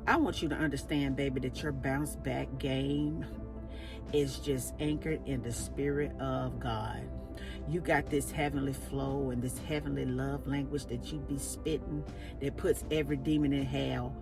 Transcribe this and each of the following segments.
I want you to understand, baby, that your bounce back game is just anchored in the spirit of God. You got this heavenly flow and this heavenly love language that you be spitting that puts every demon in hell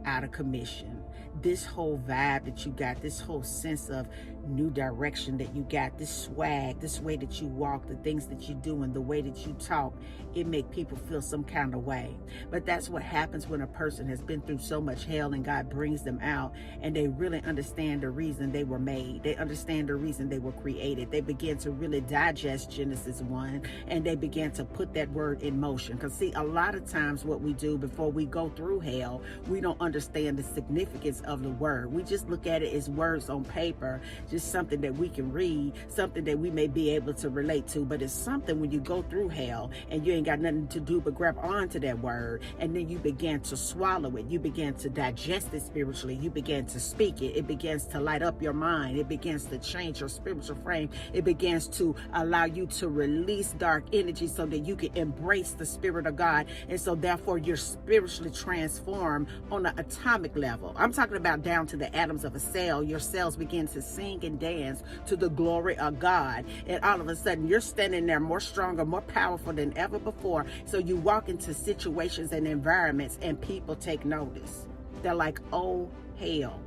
out of commission. This whole vibe that you got, this whole sense of new direction that you got, this swag, this way that you walk, the things that you do and the way that you talk, it make people feel some kind of way. But that's what happens when a person has been through so much hell and God brings them out and they really understand the reason they were made. They understand the reason they were created. They begin to really digest Genesis 1 and they begin to put that word in motion. Because see, a lot of times what we do before we go through hell, we don't understand the significance of the word. We just look at it as words on paper, just something that we can read, something that we may be able to relate to, but it's something when you go through hell and you ain't got nothing to do but grab onto that word and then you begin to swallow it. You begin to digest it spiritually. You begin to speak it. It begins to light up your mind. It begins to change your spiritual frame. It begins to allow you to release dark energy so that you can embrace the spirit of God. And so therefore you're spiritually transformed on an atomic level. I'm talking about down to the atoms of a cell. Your cells begin to sing and dance to the glory of God. And all of a sudden you're standing there more stronger, more powerful than ever before. So you walk into situations and environments and people take notice. They're like, oh, hell,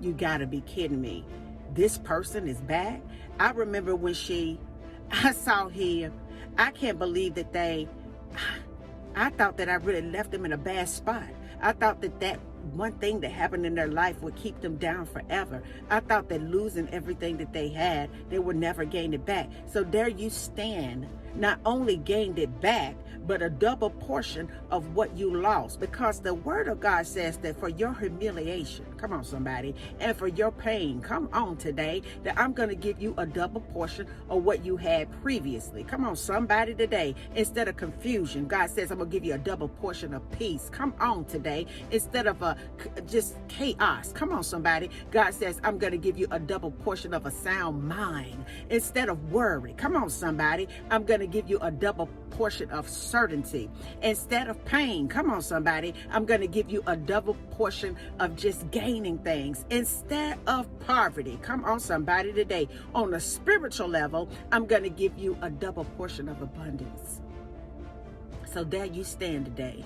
you gotta be kidding me. This person is back. I remember when I saw him, I can't believe that I thought that I really left them in a bad spot. I thought that one thing that happened in their life would keep them down forever. I thought that losing everything that they had, they would never gain it back. So there you stand, not only gained it back, but a double portion of what you lost. Because the word of God says that for your humiliation, come on somebody, and for your pain, come on today, that I'm going to give you a double portion of what you had previously. Come on somebody today. Instead of confusion, God says I'm going to give you a double portion of peace. Come on today. Instead of just chaos, come on somebody, God says I'm going to give you a double portion of a sound mind. Instead of worry, come on somebody, I'm going to give you a double portion of certainty. Instead of pain, come on somebody, I'm going to give you a double portion of just gaining things. Instead of poverty, come on somebody today, on a spiritual level, I'm going to give you a double portion of abundance. So there you stand today,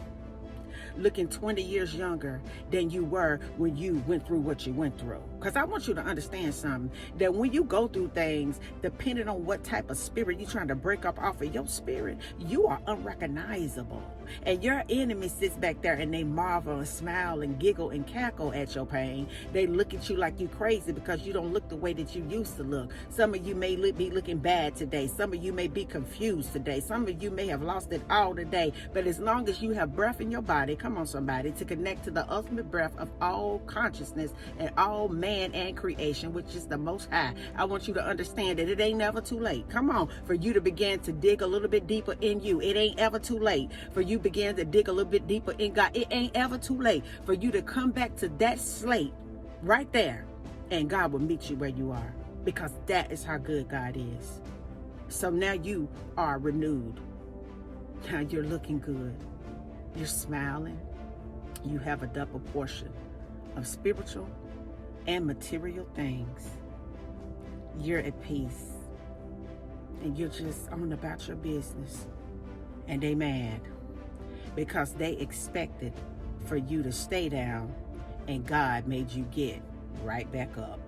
looking 20 years younger than you were when you went through what you went through. Because I want you to understand something, that when you go through things, depending on what type of spirit you're trying to break up off of your spirit, you are unrecognizable. And your enemy sits back there and they marvel and smile and giggle and cackle at your pain. They look at you like you crazy because you don't look the way that you used to look. Some of you may be looking bad today. Some of you may be confused today. Some of you may have lost it all today. But as long as you have breath in your body, come on somebody, to connect to the ultimate breath of all consciousness and all man and creation, which is the Most High, I want you to understand that it ain't never too late. Come on, for you to begin to dig a little bit deeper in you. It ain't ever too late for you begin to dig a little bit deeper in God. It ain't ever too late for you to come back to that slate right there, and God will meet you where you are, because that is how good God is. So now you are renewed. Now you're looking good. You're smiling. You have a double portion of spiritual and material things. You're at peace. And you're just on about your business. And they mad because they expected for you to stay down, and God made you get right back up.